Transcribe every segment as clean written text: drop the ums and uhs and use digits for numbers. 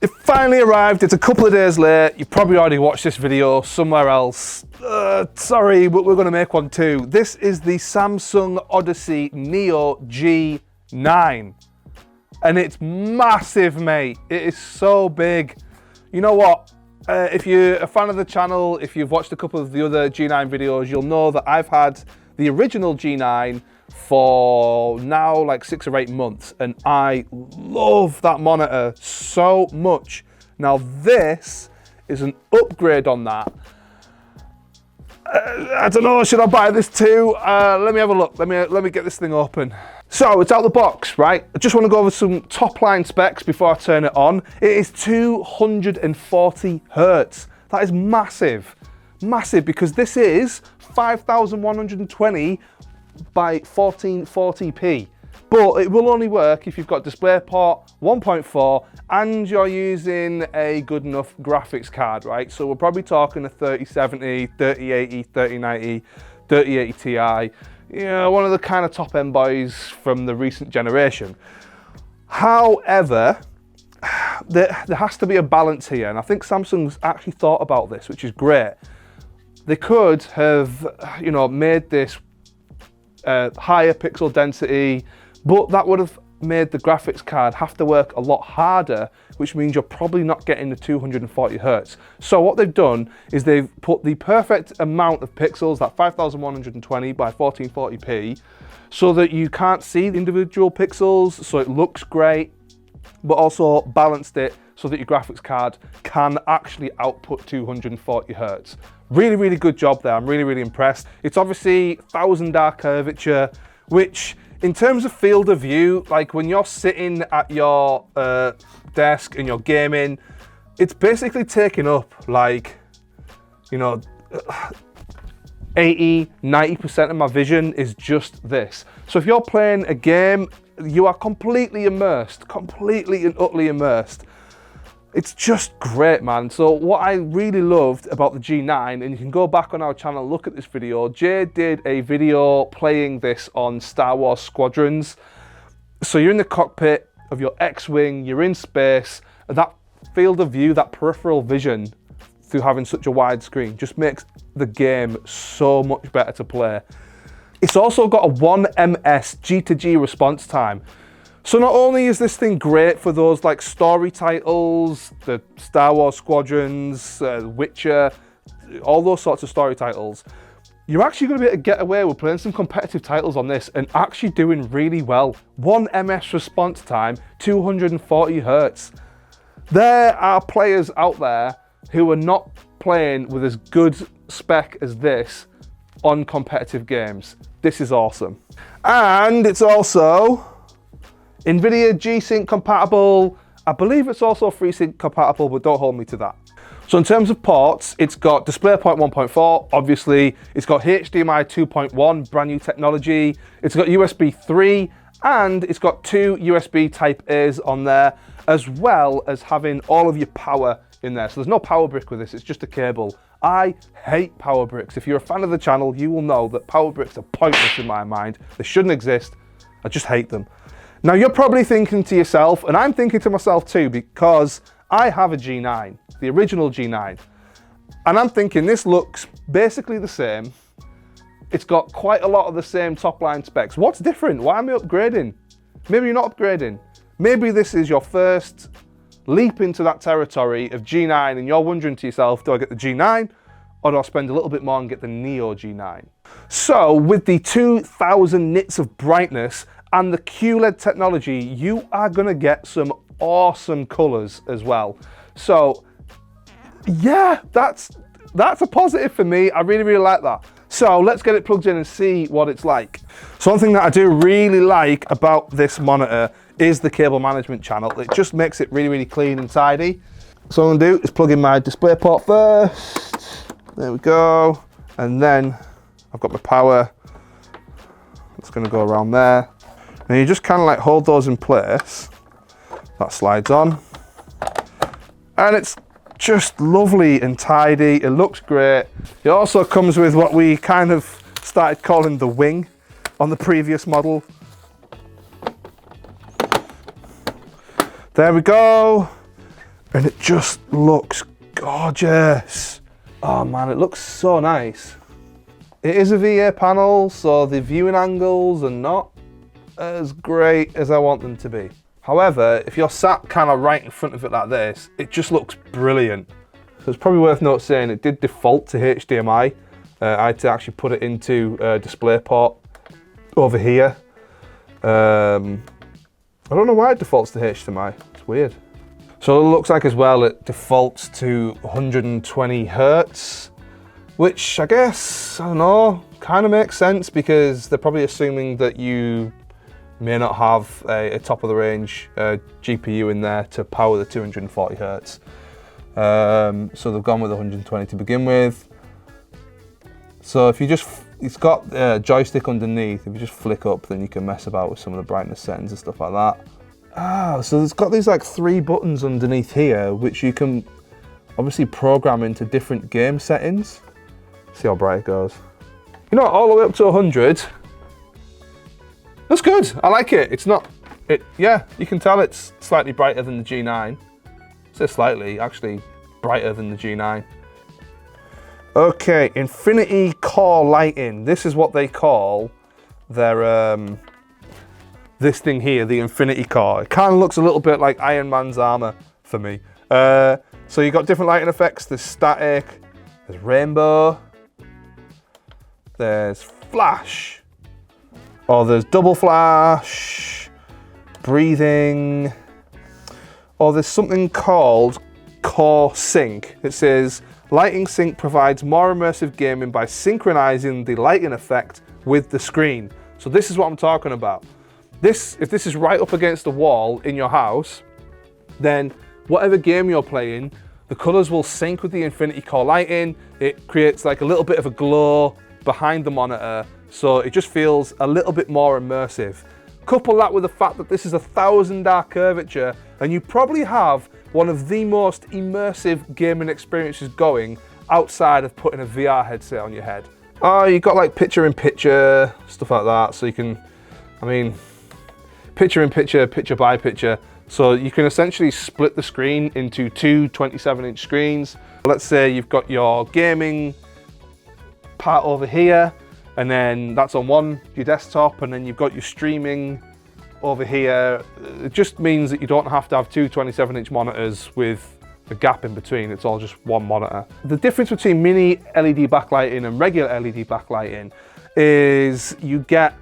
It finally arrived. It's a couple of days late. You probably already watched this video somewhere else. Sorry, but we're going to make one too. This is the Samsung Odyssey Neo G9. And it's massive, mate. It is so big. You know what? If you're a fan of the channel, if you've watched a couple of the other G9 videos, you'll know that I've had the original G9 for now like 6 or 8 months, and I love that monitor so much. Now this is an upgrade on that. I don't know, should I buy this too? Let me have a look. Let me get this thing open. So it's out of the box, right? I just want to go over some top line specs before I turn it on. It is 240 hertz. That is massive, massive, because this is 5120 by 1440p. But it will only work if you've got DisplayPort 1.4 and you're using a good enough graphics card, right? So we're probably talking a 3070, 3080, 3090, 3080 Ti. Yeah, one of the kind of top end boys from the recent generation. However, there has to be a balance here, and I think Samsung's actually thought about this, which is great. They could have, you know, made this higher pixel density, but that would have made the graphics card have to work a lot harder, which means you're probably not getting the 240 hertz. So what they've done is they've put the perfect amount of pixels, that 5120 by 1440p, so that you can't see the individual pixels, so it looks great, but also balanced it so that your graphics card can actually output 240 hertz. Really, really good job there. I'm really, really impressed. It's obviously 1000R curvature, which in terms of field of view, like when you're sitting at your desk and you're gaming, it's basically taking up like, you know, 80–90% of my vision is just this. So if you're playing a game, you are completely immersed, completely and utterly immersed. It's just great, man. So what I really loved about the G9, and you can go back on our channel, look at this video, Jay did a video playing this on Star Wars Squadrons. So you're in the cockpit of your X-Wing, you're in space, and that field of view, that peripheral vision through having such a wide screen just makes the game so much better to play. It's also got a 1 ms G to G response time. So not only is this thing great for those like story titles, the Star Wars Squadrons, Witcher, all those sorts of story titles, you're actually going to be able to get away with playing some competitive titles on this and actually doing really well. 1 ms response time, 240 hertz. There are players out there who are not playing with as good spec as this on competitive games. This is awesome. And it's also NVIDIA G-Sync compatible. I believe it's also FreeSync compatible, but don't hold me to that. So in terms of ports, it's got DisplayPort 1.4, obviously. It's got HDMI 2.1, brand new technology. It's got USB 3, and it's got 2 USB Type A's on there, as well as having all of your power in there. So there's no power brick with this, it's just a cable. I hate power bricks. If you're a fan of the channel, you will know that power bricks are pointless in my mind. They shouldn't exist. I just hate them. Now you're probably thinking to yourself, and I'm thinking to myself too, because I have a G9, the original G9, and I'm thinking this looks basically the same. It's got quite a lot of the same top line specs. What's different? Why am I upgrading? Maybe you're not upgrading. Maybe this is your first leap into that territory of G9 and you're wondering to yourself, do I get the G9 or do I spend a little bit more and get the Neo G9? So with the 2000 nits of brightness and the QLED technology, you are gonna get some awesome colors as well. So yeah, that's a positive for me. I really, really like that. So let's get it plugged in and see what it's like. So one thing that I do really like about this monitor is the cable management channel. It just makes it really, really clean and tidy. So what I'm gonna do is plug in my DisplayPort first. There we go. And then I've got my power. It's gonna go around there. And you just kind of like hold those in place. That slides on. And it's just lovely and tidy. It looks great. It also comes with what we kind of started calling the wing on the previous model. There we go. and it just looks gorgeous. Oh man, it looks so nice. It is a VA panel, so the viewing angles are not as great as I want them to be. However, if you're sat kind of right in front of it like this, it just looks brilliant. So it's probably worth noting it did default to HDMI. I had to actually put it into DisplayPort over here. I don't know why it defaults to HDMI, it's weird. So it looks like as well it defaults to 120 Hertz, which I guess, I don't know, kind of makes sense because they're probably assuming that you may not have a top of the range GPU in there to power the 240 Hertz. So they've gone with 120 to begin with. So if you just, it's got a joystick underneath, if you just flick up then you can mess about with some of the brightness settings and stuff like that. Ah, so it's got these like 3 buttons underneath here which you can obviously program into different game settings. See how bright it goes. You know, all the way up to 100. That's good, I like it. It's not, yeah, you can tell it's slightly brighter than the G9. I say slightly, actually brighter than the G9. Okay, Infinity Core lighting. This is what they call their, this thing here, the Infinity Core. It kind of looks a little bit like Iron Man's armor for me. So you've got different lighting effects. There's static, there's rainbow, there's flash, or there's double flash, breathing, or there's something called Core Sync. It says, Lighting Sync provides more immersive gaming by synchronizing the lighting effect with the screen. So this is what I'm talking about. If this is right up against the wall in your house, then whatever game you're playing, the colors will sync with the Infinity Core lighting. It creates like a little bit of a glow behind the monitor, so it just feels a little bit more immersive. Couple that with the fact that this is 1000R curvature, and you probably have one of the most immersive gaming experiences going outside of putting a VR headset on your head. Oh, you've got like picture-in-picture, stuff like that, so you can, I mean, picture-in-picture, picture-by-picture, so you can essentially split the screen into 2 27-inch screens. Let's say you've got your gaming part over here, and then that's on your desktop, and then you've got your streaming over here. It just means that you don't have to have 2 27-inch monitors with a gap in between. It's all just one monitor. The difference between mini LED backlighting and regular LED backlighting is you get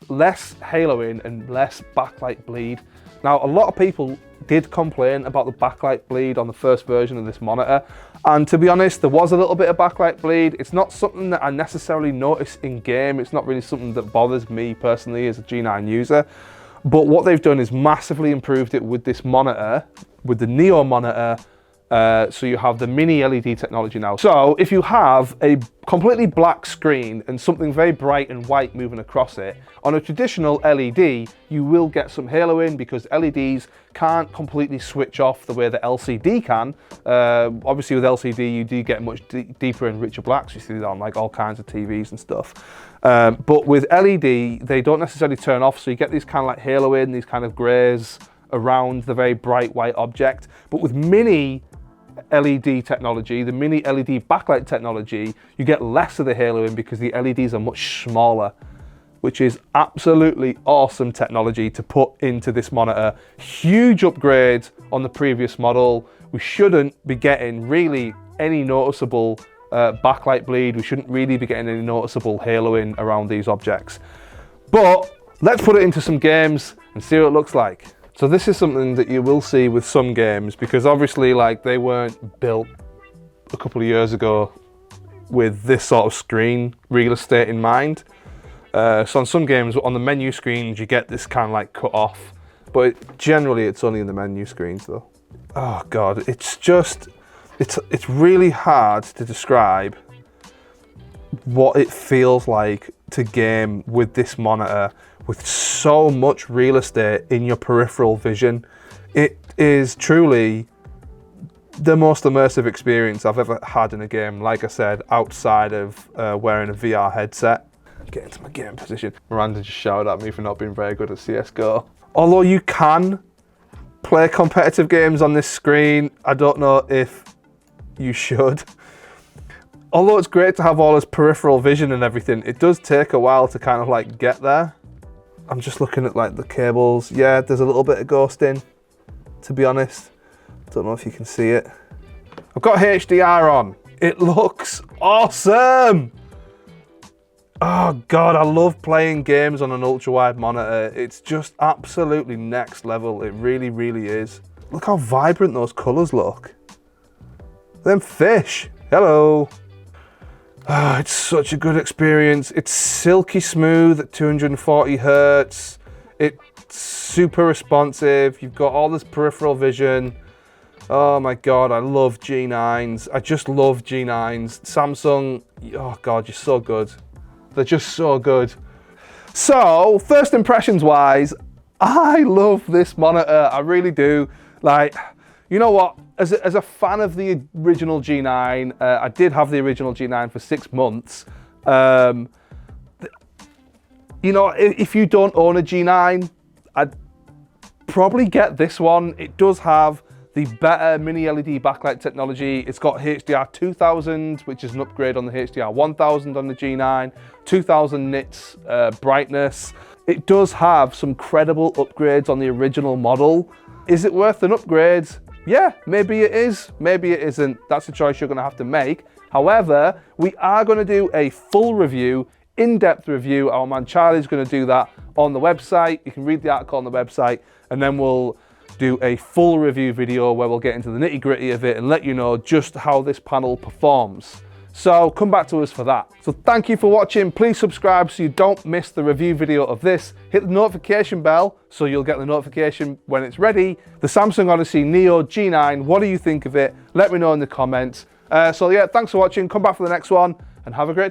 less haloing and less backlight bleed. Now, a lot of people did complain about the backlight bleed on the first version of this monitor, and to be honest, there was a little bit of backlight bleed. It's not something that I necessarily notice in game. It's not really something that bothers me personally as a G9 user, but what they've done is massively improved it with this monitor, with the Neo monitor. So you have the mini LED technology now. So if you have a completely black screen and something very bright and white moving across it, on a traditional LED, you will get some haloing because LEDs can't completely switch off the way the LCD can. Obviously with LCD, you do get much deeper and richer blacks. You see that on like all kinds of TVs and stuff. But with LED, they don't necessarily turn off. So you get these kind of like haloing, these kind of grays around the very bright white object. But with mini LED technology, the mini LED backlight technology, you get less of the haloing because the LEDs are much smaller, which is absolutely awesome technology to put into this monitor. Huge upgrade on the previous model. We shouldn't be getting really any noticeable backlight bleed. We shouldn't really be getting any noticeable haloing around these objects. But let's put it into some games and see what it looks like. So this is something that you will see with some games, because obviously like they weren't built a couple of years ago with this sort of screen real estate in mind. So on some games, on the menu screens, you get this kind of like cut off, but generally it's only in the menu screens though. Oh God, it's just, it's really hard to describe what it feels like to game with this monitor with so much real estate in your peripheral vision. It is truly the most immersive experience I've ever had in a game, like I said, outside of wearing a VR headset. Get into my game position. Miranda just shouted at me for not being very good at CSGO. Although you can play competitive games on this screen. I don't know if you should. Although it's great to have all this peripheral vision and everything, it does take a while to kind of like get there. I'm just looking at like the cables. Yeah, there's a little bit of ghosting, to be honest. Don't know if you can see it. I've got HDR on. It looks awesome. Oh God, I love playing games on an ultra-wide monitor. It's just absolutely next level. It really, really is. Look how vibrant those colors look. Them fish, hello. Oh, it's such a good experience. It's silky smooth at 240 Hertz. It's super responsive. You've got all this peripheral vision. Oh my God, I love G9s. I just love G9s. Samsung, oh God, you're so good. They're just so good. So, first impressions wise, I love this monitor, I really do. Like, you know what, as a fan of the original G9, I did have the original G9 for 6 months. You know, if you don't own a G9, I'd probably get this one. It does have the better mini LED backlight technology. It's got HDR 2000, which is an upgrade on the HDR 1000 on the G9, 2000 nits brightness. It does have some credible upgrades on the original model. Is it worth an upgrade? Yeah, maybe it is, maybe it isn't. That's a choice you're gonna have to make. However, we are gonna do a full review, in-depth review. Our man Charlie's gonna do that on the website. You can read the article on the website, and then we'll do a full review video where we'll get into the nitty-gritty of it and let you know just how this panel performs. So come back to us for that. So thank you for watching. Please subscribe so you don't miss the review video of this. Hit the notification bell so you'll get the notification when it's ready. The Samsung Odyssey Neo G9, what do you think of it? Let me know in the comments. So yeah, thanks for watching. Come back for the next one and have a great day.